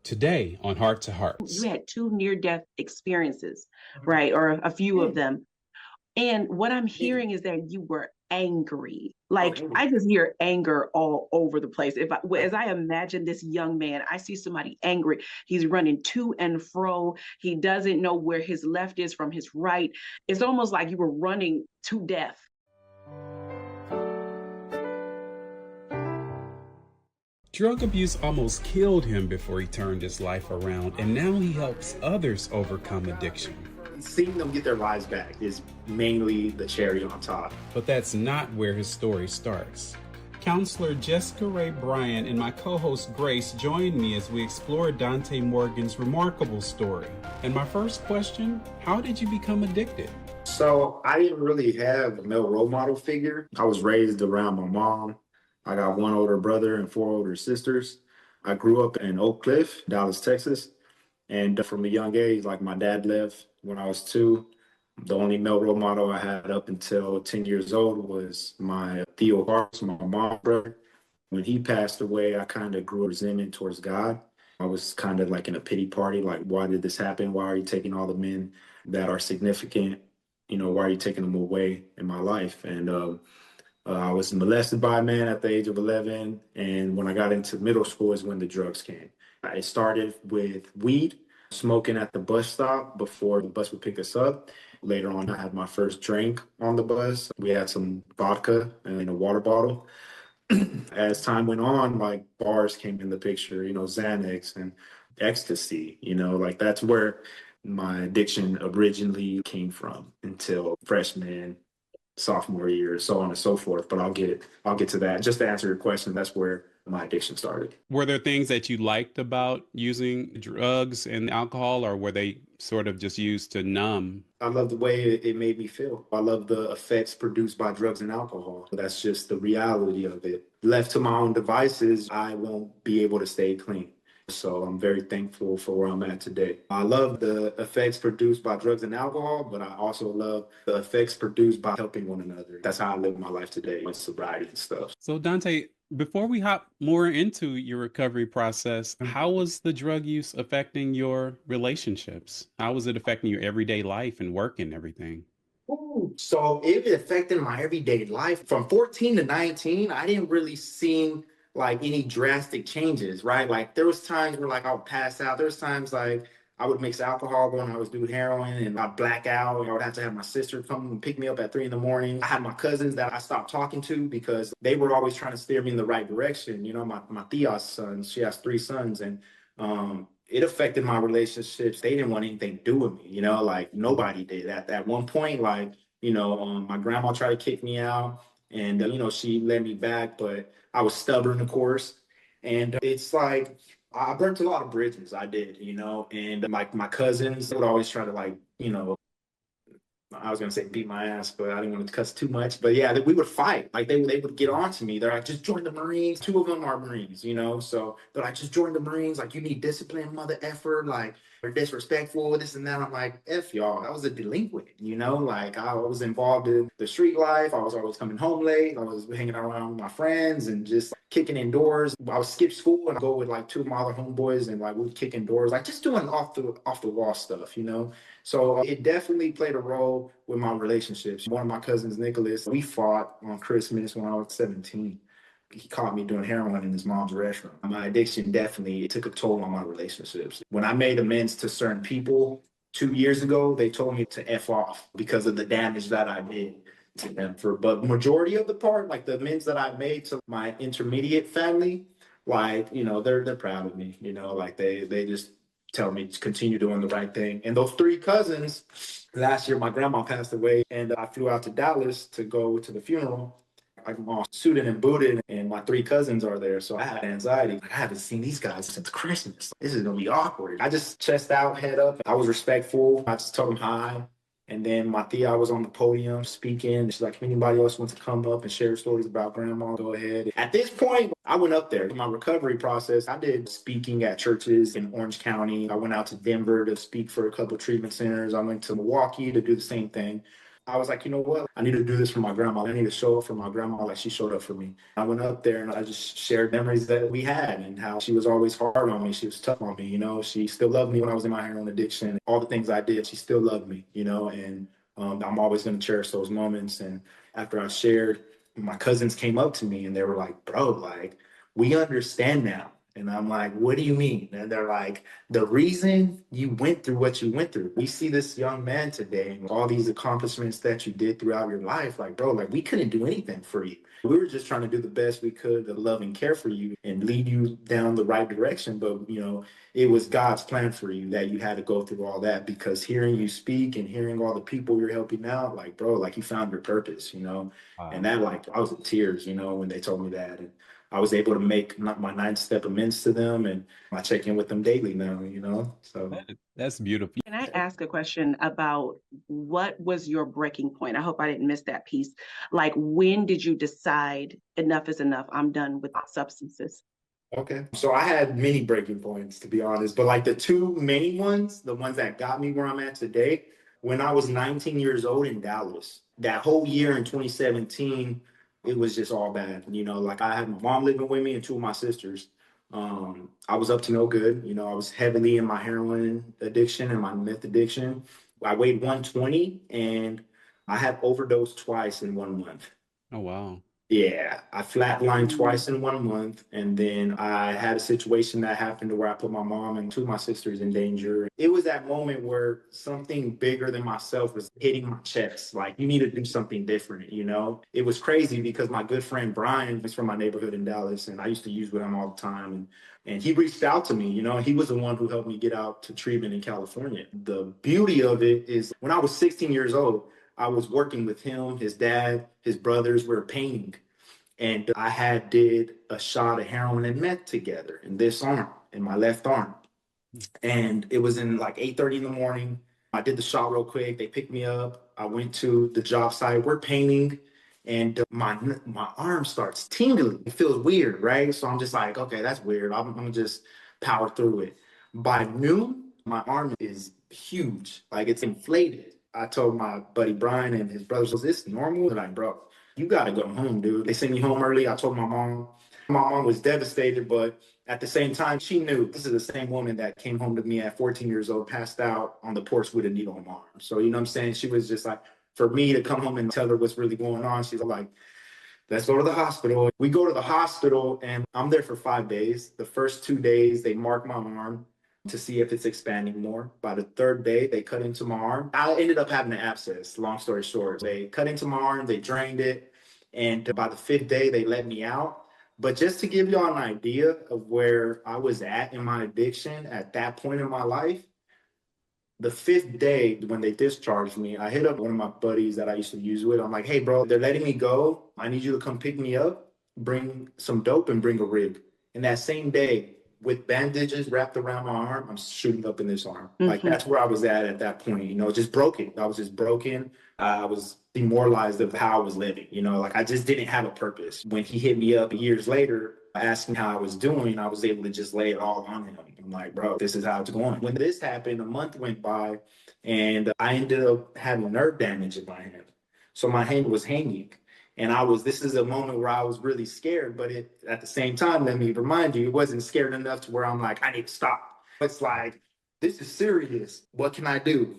Today on Heart to You Hearts. had two near-death experiences, right? Or a few of them. And what I'm hearing is that you were angry. Like I just hear anger all over the place. As I imagine this young man, I see somebody angry. He's running to and fro. He doesn't know where his left is from his right. It's almost like you were running to death. Drug abuse almost killed him before he turned his life around, and now he helps others overcome addiction. Seeing them get their lives back is mainly the cherry on top. But that's not where his story starts. Counselor Jessica Rae Bryant and my co-host Grace join me as we explore Dante Morgan's remarkable story. And my first question, how did you become addicted? So I didn't really have a male role model figure. I was raised around my mom. I got one older brother and four older sisters. I grew up in Oak Cliff, Dallas, Texas. And from a young age, like my dad left when I was 2. The only male role model I had up until 10 years old was my Theo Hardge, my mom's brother. When he passed away, I kind of grew resentment towards God. I was kind of like in a pity party, like, why did this happen? Why are you taking all the men that are significant? Why are you taking them away in my life? And I was molested by a man at the age of 11. And when I got into middle school is when the drugs came. It started with weed, smoking at the bus stop before the bus would pick us up. Later on, I had my first drink on the bus. We had some vodka and a water bottle. As time went on, like bars came in the picture, Xanax and ecstasy, like that's where my addiction originally came from until freshman, sophomore year, so on and so forth. But I'll get to that. Just to answer your question, that's where my addiction started. Were there things that you liked about using drugs and alcohol, or were they sort of just used to numb? I love the way it made me feel. I love the effects produced by drugs and alcohol. That's just the reality of it. Left to my own devices, I won't be able to stay clean. So I'm very thankful for where I'm at today. I love the effects produced by drugs and alcohol, but I also love the effects produced by helping one another. That's how I live my life today with sobriety and stuff. So, Dante, before we hop more into your recovery process, how was the drug use affecting your relationships? How was it affecting your everyday life and work and everything? Ooh. So it affected my everyday life. From 14 to 19, I didn't really see like any drastic changes, right? Like there was times where like I would pass out. There was times like I would mix alcohol when I was doing heroin and I'd black out. I would have to have my sister come and pick me up at 3 in the morning. I had my cousins that I stopped talking to because they were always trying to steer me in the right direction. My tia's sons, she has 3 sons, and it affected my relationships. They didn't want anything to do with me, like nobody did. At one point, like, my grandma tried to kick me out and, she led me back, but I was stubborn, of course. And it's like, I burnt a lot of bridges. I did, and like my cousins would always try to like, I was gonna say beat my ass, but I didn't want to cuss too much. But yeah, we would fight. Like they would get on to me. They're like, just join the Marines. 2 of them are Marines, So they're like, just join the Marines. Like you need discipline, mother effer. Like they're disrespectful, this and that. I'm like, F y'all. I was a delinquent, Like I was involved in the street life. I was always coming home late. I was hanging around with my friends and just kicking indoors. I would skip school and go with like 2 of my other homeboys and like we'd kick indoors, like just doing off the wall stuff, So it definitely played a role with my relationships. One of my cousins, Nicholas, we fought on Christmas when I was 17. He caught me doing heroin in his mom's restroom. My addiction definitely took a toll on my relationships. When I made amends to certain people 2 years ago, they told me to F off because of the damage that I did to them. But majority of the part, like the amends that I made to my intermediate family, like, they're proud of me, like they just tell me to continue doing the right thing. And those 3 cousins, last year my grandma passed away and I flew out to Dallas to go to the funeral. I'm all suited and booted and my 3 cousins are there. So I had anxiety. I haven't seen these guys since Christmas. This is gonna be awkward. I just chest out, head up. I was respectful. I just told them hi. And then my tia was on the podium speaking. She's like, if anybody else wants to come up and share stories about grandma, go ahead. At this point, I went up there. In my recovery process, I did speaking at churches in Orange County. I went out to Denver to speak for a couple of treatment centers. I went to Milwaukee to do the same thing. I was like, you know what? I need to do this for my grandma. I need to show up for my grandma like she showed up for me. I went up there and I just shared memories that we had and how she was always hard on me. She was tough on me, you know. She still loved me when I was in my heroin addiction. All the things I did, she still loved me, you know, and I'm always going to cherish those moments. And after I shared, my cousins came up to me and they were like, bro, like, we understand now. And I'm like, what do you mean? And they're like, the reason you went through what you went through, we see this young man today and all these accomplishments that you did throughout your life. Like, bro, like we couldn't do anything for you. We were just trying to do the best we could to love and care for you and lead you down the right direction. But, you know, it was God's plan for you that you had to go through all that, because hearing you speak and hearing all the people you're helping out, like, bro, like you found your purpose, you know. And that, like, I was in tears, you know, when they told me that. And I was able to make my 9-step amends to them, and I check in with them daily now, you know? So That's beautiful. Can I ask a question about what was your breaking point? I hope I didn't miss that piece. Like, when did you decide enough is enough? I'm done with substances. okay. So I had many breaking points, to be honest, but like the two main ones, the ones that got me where I'm at today, when I was 19 years old in Dallas, that whole year in 2017, it was just all bad. You know, like I had my mom living with me and two of my sisters. I was up to no good. You know, I was heavily in my heroin addiction and my meth addiction. I weighed 120 and I had overdosed twice in 1 month. Oh, wow. Yeah, I flatlined twice in 1 month, and then I had a situation that happened to where I put my mom and two of my sisters in danger. It was that moment where something bigger than myself was hitting my chest. Like, you need to do something different, you know? It was crazy because my good friend Brian is from my neighborhood in Dallas, and I used to use with him all the time. And he reached out to me, you know, he was the one who helped me get out to treatment in California. The beauty of it is when I was 16 years old, I was working with him, his dad, his brothers were painting. And I had did a shot of heroin and meth together in this arm, in my left arm. And it was in like 8:30 in the morning. I did the shot real quick. They picked me up. I went to the job site. We're painting, and my arm starts tingling. It feels weird, right? So I'm just like, okay, that's weird. I'm gonna just power through it. By noon, my arm is huge, like it's inflated. I told my buddy Brian and his brothers, "Is this normal?" They're like, "Bro, you gotta go home, dude." They sent me home early. I told my mom. My mom was devastated, but at the same time, she knew this is the same woman that came home to me at 14 years old, passed out on the porch with a needle in my arm. So, you know what I'm saying? She was just like, for me to come home and tell her what's really going on, she's like, let's go to the hospital. We go to the hospital and I'm there for 5 days. The first 2 days, they mark my arm to see if it's expanding more. By the third day, they cut into my arm. I ended up having an abscess, long story short. They cut into my arm, they drained it. And by the fifth day, they let me out. But just to give y'all an idea of where I was at in my addiction at that point in my life, the fifth day when they discharged me, I hit up one of my buddies that I used to use with. I'm like, hey, bro, they're letting me go. I need you to come pick me up, bring some dope, and bring a rig. And that same day, with bandages wrapped around my arm, I'm shooting up in this arm. Like, that's where I was at that point, you know, just broken. I was just broken. I was demoralized of how I was living, you know, like I just didn't have a purpose. When he hit me up years later, asking how I was doing, I was able to just lay it all on him. I'm like, bro, this is how it's going. When this happened, a month went by and I ended up having nerve damage in my hand. So my hand was hanging. And this is a moment where I was really scared, but at the same time, let me remind you, it wasn't scared enough to where I'm like, I need to stop. It's like, this is serious. What can I do?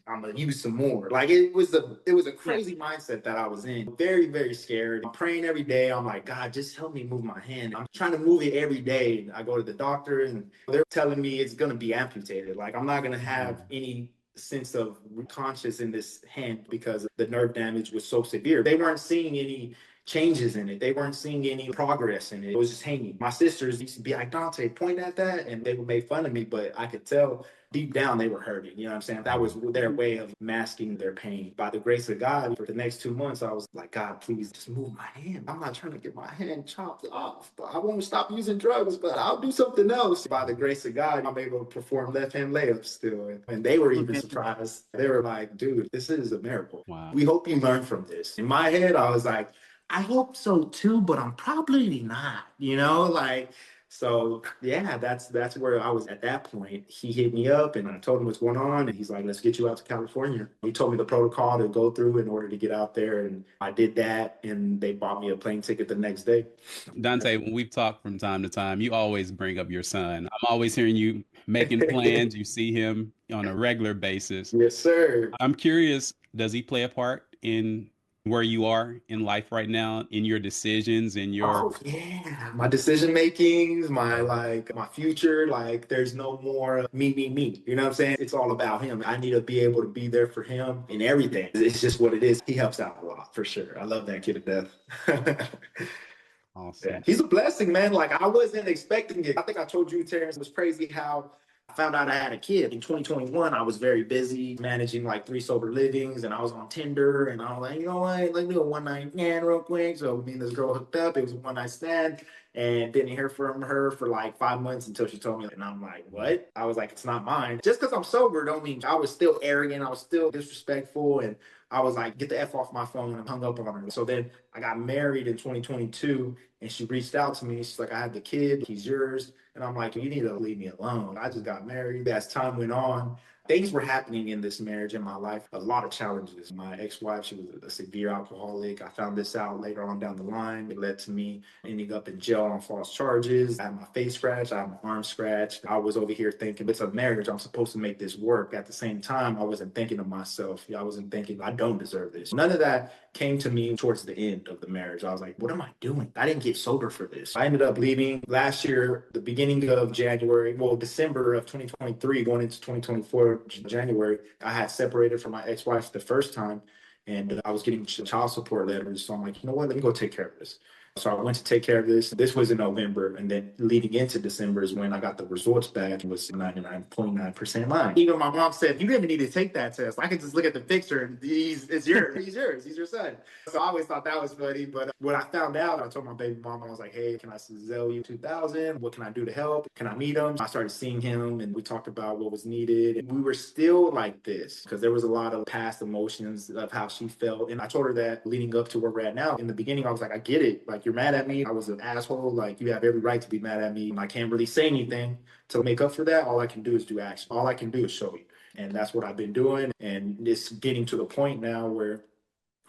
I'm gonna use some more. Like it was a crazy mindset that I was in. Very, very scared. I'm praying every day. I'm like, God, just help me move my hand. I'm trying to move it every day. I go to the doctor and they're telling me it's gonna be amputated. Like I'm not gonna have any sense of conscious in this hand because the nerve damage was so severe. They weren't seeing any changes in it. They weren't seeing any progress in it. It was just hanging. My sisters used to be like, Dante, point at that. And they would make fun of me, but I could tell deep down they were hurting. You know what I'm saying? That was their way of masking their pain. By the grace of God, for the next 2 months, I was like, God, please just move my hand. I'm not trying to get my hand chopped off, but I won't stop using drugs, but I'll do something else. By the grace of God, I'm able to perform left hand layups still. And they were even surprised. They were like, dude, this is a miracle. Wow. We hope you learn from this. In my head, I was like, I hope so too, but I'm probably not, you know, like So yeah, that's where I was at that point. He hit me up and I told him what's going on. And he's like, let's get you out to California. He told me the protocol to go through in order to get out there. And I did that. And they bought me a plane ticket the next day. Dante, when we've talked from time to time, you always bring up your son. I'm always hearing you making plans. You see him on a regular basis. Yes, sir. I'm curious, does he play a part in where you are in life right now, in your decisions, in your Oh yeah, my decision makings, my future. Like there's no more me. You know what I'm saying? It's all about him. I need to be able to be there for him in everything. It's just what it is. He helps out a lot for sure. I love that kid to death. awesome? Yeah, he's a blessing, man. Like I wasn't expecting it. I think I told you, Terrence, it was crazy how I found out I had a kid in 2021. I was very busy managing like 3 sober livings, and I was on Tinder, and I was like, you know what, let me do a one night stand real quick. So me and this girl hooked up. It was a one night stand, and didn't hear from her for like 5 months until she told me. And I'm like, what? I was like, it's not mine. Just because I'm sober, don't mean I was still arrogant. I was still disrespectful, and I was like, get the F off my phone, and hung up on her. So then I got married in 2022, and she reached out to me. She's like, I have the kid, he's yours. And I'm like, you need to leave me alone. I just got married. As time went on, things were happening in this marriage in my life. A lot of challenges. My ex-wife, she was a severe alcoholic. I found this out later on down the line. It led to me ending up in jail on false charges. I had my face scratched. I had my arm scratched. I was over here thinking, it's a marriage. I'm supposed to make this work. At the same time, I wasn't thinking of myself. I wasn't thinking, I don't deserve this. None of that came to me towards the end of the marriage. I was like, what am I doing? I didn't get sober for this. I ended up leaving last year, the beginning of January, December of 2023, going into 2024, January. I had separated from my ex-wife the first time, and I was getting child support letters. So I'm like, you know what? Let me go take care of this. So I went to take care of this. This was in November, and then leading into December is when I got the results back. It was 99.9% mine. Even my mom said, you didn't need to take that test. I could just look at the picture and it's yours. He's yours. He's your son. So I always thought that was funny. But when I found out, I told my baby mom, I was like, hey, can I sell you 2,000? What can I do to help? Can I meet him? I started seeing him, and we talked about what was needed. And we were still like this because there was a lot of past emotions of how she felt. And I told her that leading up to where we're at now. In the beginning, I was like, I get it. Like, you're mad at me. I was an asshole. Like, you have every right to be mad at me. And I can't really say anything to make up for that. All I can do is do action. All I can do is show you. And that's what I've been doing. And it's getting to the point now where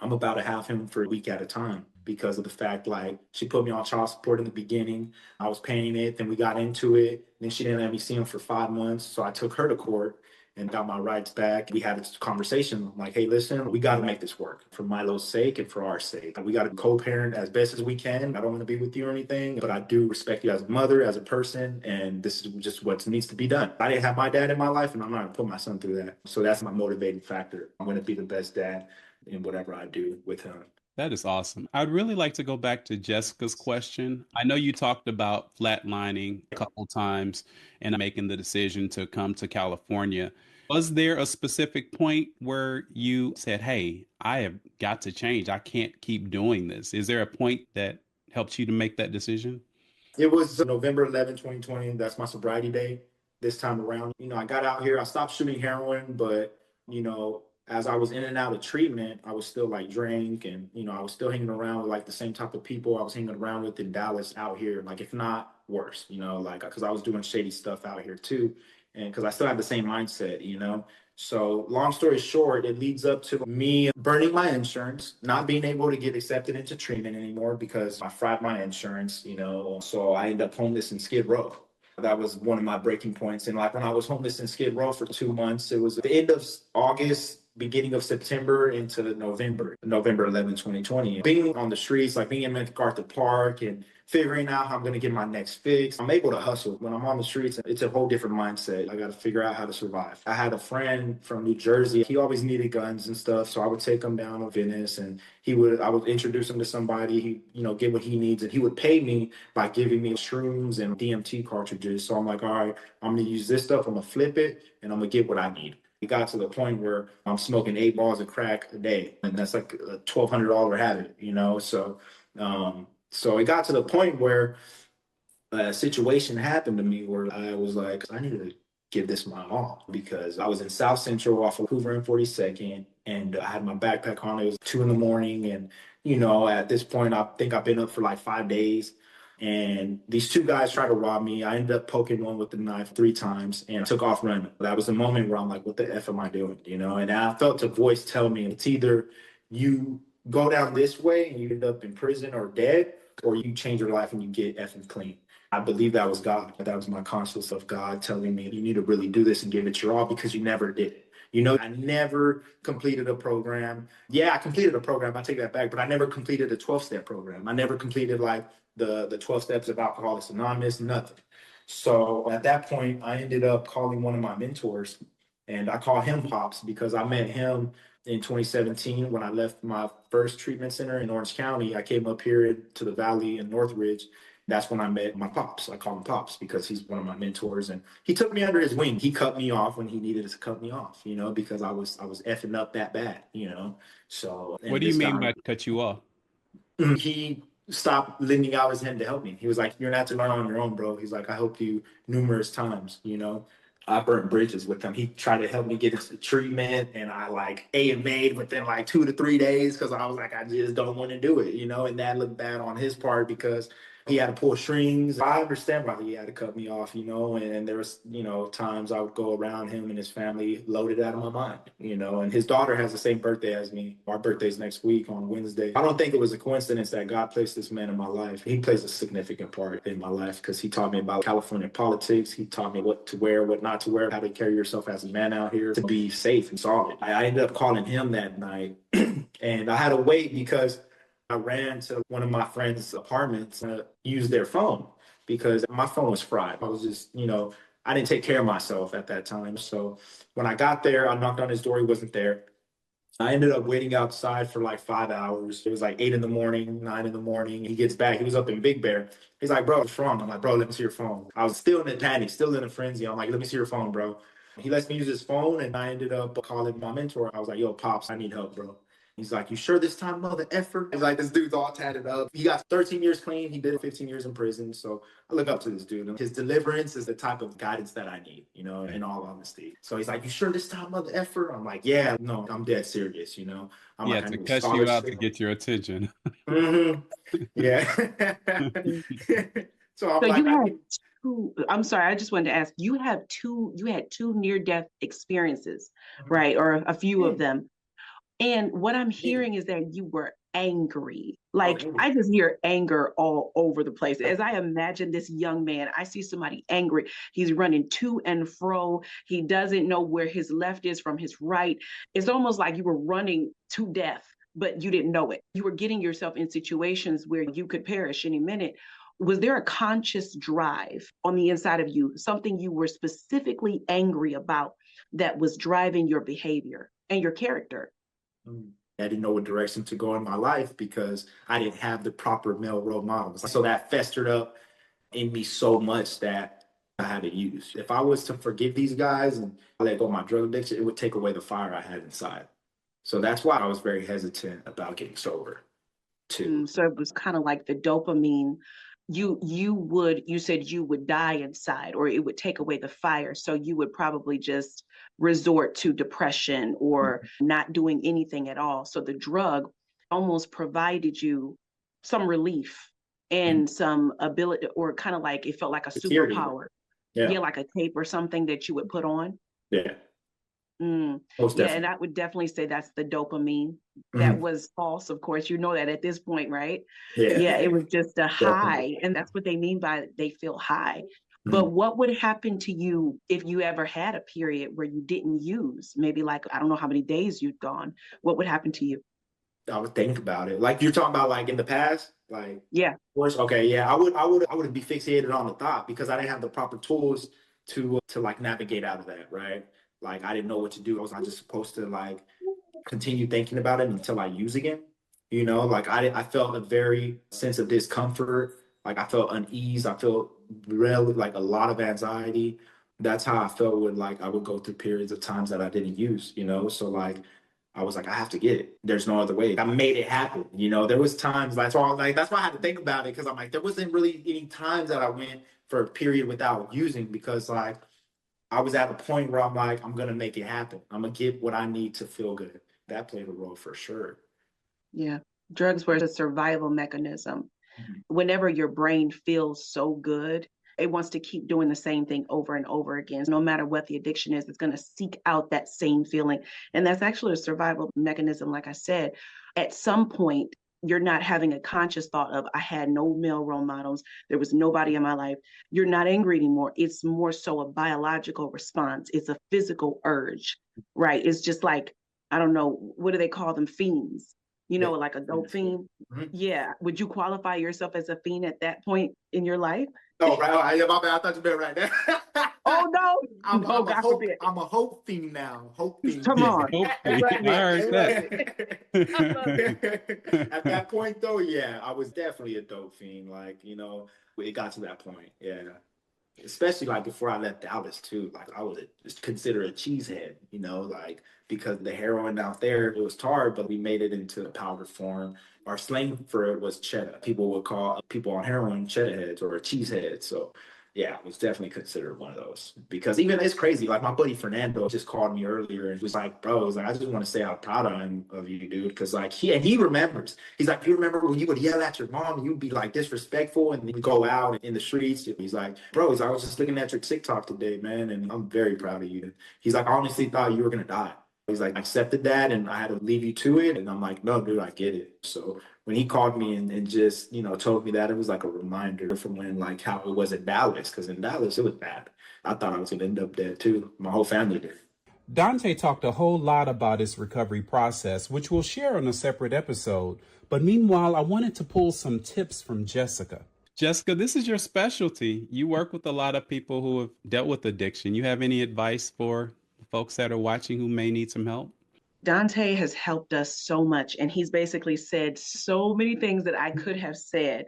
I'm about to have him for a week at a time because of the fact, like, she put me on child support in the beginning. I was paying it. Then we got into it. Then she didn't let me see him for 5 months. So I took her to court and got my rights back. We had this conversation like, hey, listen, we got to make this work for Milo's sake and for our sake. We got to co-parent as best as we can. I don't want to be with you or anything, but I do respect you as a mother, as a person, and this is just what needs to be done. I didn't have my dad in my life, and I'm not going to put my son through that. So that's my motivating factor. I'm going to be the best dad in whatever I do with him. That is awesome. I'd really like to go back to Jessica's question. I know you talked about flatlining a couple times and making the decision to come to California. Was there a specific point where you said, hey, I have got to change. I can't keep doing this? Is there a point that helped you to make that decision? It was November 11, 2020. That's my sobriety day this time around. I got out here. I stopped shooting heroin, but, as I was in and out of treatment, I was still like drink and, I was still hanging around with like the same type of people I was hanging around with in Dallas out here, like if not worse, like because I was doing shady stuff out here too. And because I still have the same mindset. So long story short, it leads up to me burning my insurance, not being able to get accepted into treatment anymore because I fried my insurance, so I ended up homeless in Skid Row. That was one of my breaking points. And like when I was homeless in Skid Row for 2 months, it was the end of August, beginning of September into November 11, 2020. Being on the streets, like being in MacArthur Park and figuring out how I'm going to get my next fix. I'm able to hustle. When I'm on the streets, it's a whole different mindset. I got to figure out how to survive. I had a friend from New Jersey. He always needed guns and stuff. So I would take him down to Venice and I would introduce him to somebody, get what he needs. And he would pay me by giving me shrooms and DMT cartridges. So I'm like, all right, I'm going to use this stuff. I'm going to flip it and I'm going to get what I need. It got to the point where I'm smoking 8 balls of crack a day, and that's like a $1,200 habit, So it got to the point where a situation happened to me where I was like, I need to give this my all because I was in South Central off of Hoover and 42nd, and I had my backpack on. It was 2 a.m, and at this point, I think I've been up for like 5 days. And these two guys tried to rob me. I ended up poking one with the knife 3 times and took off running. That was the moment where I'm like, what the F am I doing? You know, and I felt a voice tell me it's either you go down this way and you end up in prison or dead, or you change your life and you get effing clean. I believe that was God. That was my conscience of God telling me you need to really do this and give it your all because you never did it. You know, I never completed a program. Yeah, I completed a program. I take that back, but I never completed a 12-step program. I never completed like the 12 steps of Alcoholics Anonymous, nothing. So at that point, I ended up calling one of my mentors, and I call him Pops because I met him in 2017 when I left my first treatment center in Orange County. I came up here to the Valley in Northridge. That's when I met my Pops. I call him Pops because he's one of my mentors, and he took me under his wing. He cut me off when he needed to cut me off, you know, because I was effing up that bad, you know. So What and do you this mean guy, by cut you off? he stopped lending out his hand to help me. He was like, "You're not to learn on your own, bro." He's like, "I helped you numerous times, you know." I burnt bridges with him. He tried to help me get into treatment, and I like AMA'd within like 2 to 3 days because I was like, I just don't want to do it, you know. And that looked bad on his part because he had to pull strings. I understand why he had to cut me off, you know. And there was, you know, times I would go around him and his family loaded out of my mind, you know. And his daughter has the same birthday as me. Our birthday's next week on Wednesday. I don't think it was a coincidence that God placed this man in my life. He plays a significant part in my life because he taught me about California politics. He taught me what to wear, what not to wear, how to carry yourself as a man out here to be safe and solid. I ended up calling him that night and I had to wait because I ran to one of my friends' apartments to use their phone because my phone was fried. I was just, you know, I didn't take care of myself at that time. So when I got there, I knocked on his door. He wasn't there. I ended up waiting outside for like 5 hours. It was like 8 in the morning, 9 in the morning. He gets back. He was up in Big Bear. He's like, "Bro, what's wrong?" I'm like, "Bro, let me see your phone." I was still in a panic, still in a frenzy. I'm like, "Let me see your phone, bro." He lets me use his phone, and I ended up calling my mentor. I was like, "Yo, Pops, I need help, bro." He's like, "You sure this time, mother effer?" He's like, "This dude's all tatted up. He got 13 years clean. He did 15 years in prison." So I look up to this dude. His deliverance is the type of guidance that I need, you know, in all honesty. So he's like, "You sure this time, mother effer?" I'm like, "Yeah, no, I'm dead serious, you know." I'm Yeah, like, "I to need a cuss you out scholarship." to get your attention. Hmm. Yeah. So I'm So like, you I had need. two, I'm sorry, I just wanted to ask, you had two near-death experiences, right? Or a few of Mm, them. And what I'm mm. hearing is that you were angry. Oh, Like angry. I just hear anger all over the place. As I imagine this young man, I see somebody angry. He's running to and fro. He doesn't know where his left is from his right. It's almost like you were running to death, but you didn't know it. You were getting yourself in situations where you could perish any minute. Was there a conscious drive on the inside of you, something you were specifically angry about that was driving your behavior and your character? Mm. I didn't know what direction to go in my life because I didn't have the proper male role models. So that festered up in me so much that I had to use. If I was to forgive these guys and let go of my drug addiction, it would take away the fire I had inside. So that's why I was very hesitant about getting sober too. So it was kind of like the dopamine. You said you would die inside, or it would take away the fire. So you would probably just resort to depression or not doing anything at all. So the drug almost provided you some relief And and some ability, or kind of like it felt like a security. superpower. Yeah. Yeah, like a cape or something that you would put on. Yeah. Mm. Most Yeah, and definitely. I would definitely say that's the dopamine. That Mhm. was false, of course. You know that at this point, right? Yeah. Yeah, it was just a Definitely. high. And that's what they mean by they feel high. Mhm. But what would happen to you if you ever had a period where you didn't use? Maybe like, I don't know how many days you'd gone. What would happen to you? I would think about it. Like you're talking about like in the past, like of Yeah. course, okay, yeah, I would be fixated on the thought because I didn't have the proper tools to like navigate out of that, right? Like I didn't know what to do. I was not just supposed to like continue thinking about it until I use again. You know, like I felt a very sense of discomfort. Like I felt unease. I felt really like a lot of anxiety. That's how I felt when like I would go through periods of times that I didn't use, you know? So like I was like, I have to get it. There's no other way. I made it happen. You know, there was times that's why I had to think about it because I'm like, there wasn't really any times that I went for a period without using because like I was at a point where I'm like, I'm gonna make it happen. I'm gonna get what I need to feel good. That played a role for sure. Yeah. Drugs were a survival mechanism. Whenever your brain feels so good, it wants to keep doing the same thing over and over again. No matter what the addiction is, it's going to seek out that same feeling. And that's actually a survival mechanism. Like I said, at some point, you're not having a conscious thought of, I had no male role models. There was nobody in my life. You're not angry anymore. It's more so a biological response. It's a physical urge, right? It's just like, I don't know, what do they call them? Fiends, like a dope fiend. Yeah. Would you qualify yourself as a fiend at that point in your life? Oh, right. My bad. I thought you meant right there. Oh, no. I'm God forbid. I'm a hope fiend now. Hope fiend. Come on. I heard that. At that point, though, yeah, I was definitely a dope fiend. Like, it got to that point. Yeah. Especially like before I left Dallas too. Like I was just considered a cheesehead, like because the heroin out there, it was tar, but we made it into a powder form. Our slang for it was cheddar. People would call people on heroin cheddar heads or cheeseheads. So yeah, I was definitely considered one of those. Because even it's crazy. Like my buddy Fernando just called me earlier and was like, "Bro, I just want to say how proud I am of you, dude." Because like he remembers. He's like, "You remember when you would yell at your mom and you'd be like disrespectful and then you go out in the streets?" He's like, "Bro, I was just looking at your TikTok today, man, and I'm very proud of you." He's like, "I honestly thought you were gonna die." He's like, "I accepted that and I had to leave you to it." And I'm like, "No, dude, I get it." So when he called me and just, told me that, it was like a reminder from when, like, how it was in Dallas. Because in Dallas, it was bad. I thought I was going to end up dead, too. My whole family did. Dante talked a whole lot about his recovery process, which we'll share on a separate episode. But meanwhile, I wanted to pull some tips from Jessica. Jessica, this is your specialty. You work with a lot of people who have dealt with addiction. You have any advice for folks that are watching who may need some help? Dante has helped us so much, and he's basically said so many things that I could have said.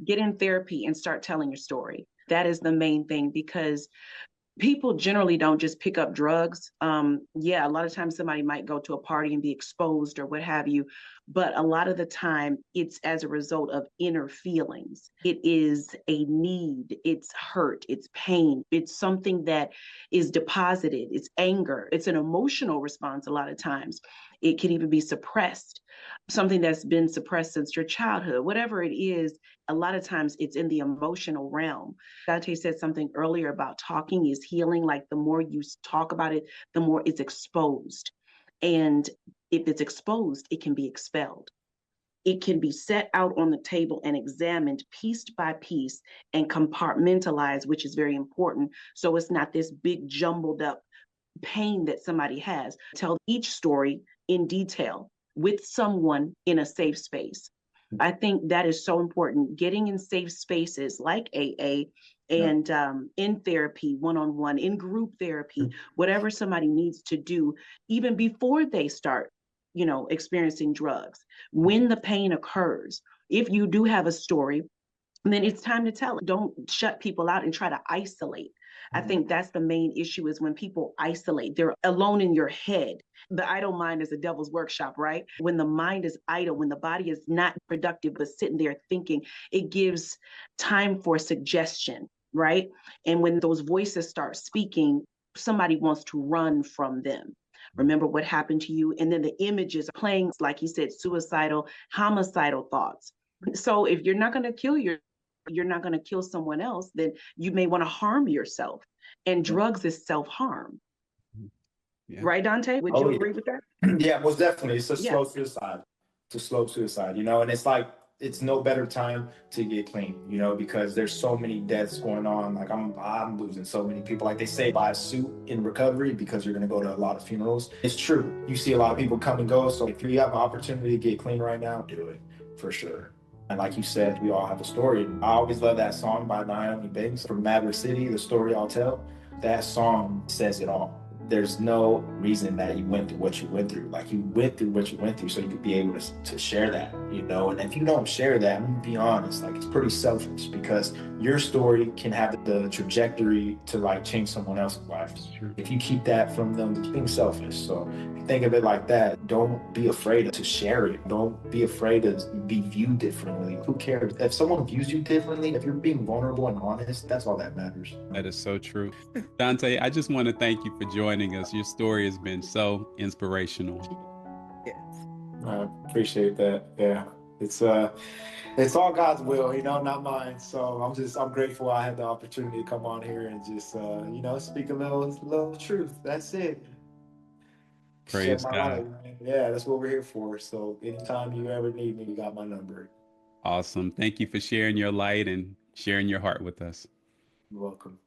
Get in therapy and start telling your story. That is the main thing, because people generally don't just pick up drugs. Yeah, a lot of times somebody might go to a party and be exposed or what have you, but a lot of the time it's as a result of inner feelings. It is a need, it's hurt, it's pain, it's something that is deposited, it's anger, it's an emotional response a lot of times. It can even be suppressed, something that's been suppressed since your childhood, whatever it is. A lot of times it's in the emotional realm. Dante said something earlier about talking is healing. Like the more you talk about it, the more it's exposed. And if it's exposed, it can be expelled. It can be set out on the table and examined piece by piece and compartmentalized, which is very important. So it's not this big jumbled up pain that somebody has. Tell each story in detail with someone in a safe space. I think that is so important. Getting in safe spaces like AA and in therapy, one-on-one, in group therapy, whatever somebody needs to do, even before they start, experiencing drugs. When the pain occurs, if you do have a story, then it's time to tell it. Don't shut people out and try to isolate. I think that's the main issue, is when people isolate, they're alone in your head. The idle mind is a devil's workshop, right? When the mind is idle, when the body is not productive, but sitting there thinking, it gives time for suggestion, right? And when those voices start speaking, somebody wants to run from them. Remember what happened to you. And then the images are playing, like he said, suicidal, homicidal thoughts. So if you're not going to you're not going to kill someone else, then you may want to harm yourself. And drugs is self-harm. Yeah. Right, Dante? Would you agree with that? Yeah, most definitely. It's a slow suicide. It's a slow suicide, and it's like, it's no better time to get clean, because there's so many deaths going on. Like I'm losing so many people. Like they say, buy a suit in recovery because you're going to go to a lot of funerals. It's true. You see a lot of people come and go. So if you have an opportunity to get clean right now, do it for sure. And like you said, we all have a story. I always love that song by Naomi Banks from Maverick City, The Story I'll Tell. That song says it all. There's no reason that you went through what you went through. Like, you went through what you went through so you could be able to share that, And if you don't share that, I'm gonna be honest, like, it's pretty selfish, because your story can have the trajectory to like change someone else's life. Sure. If you keep that from them, it's being selfish. So if you think of it like that, don't be afraid to share it. Don't be afraid to be viewed differently. Who cares? If someone views you differently, if you're being vulnerable and honest, that's all that matters. That is so true. Dante, I just want to thank you for joining us. Your story has been so inspirational. Yes. I appreciate that. Yeah. It's all God's will, you know, not mine. So I'm grateful I had the opportunity to come on here and just, you know, speak a little truth. That's it. Share Praise my God. life, man. Yeah, that's what we're here for. So anytime you ever need me, you got my number. Awesome. Thank you for sharing your light and sharing your heart with us. You're welcome.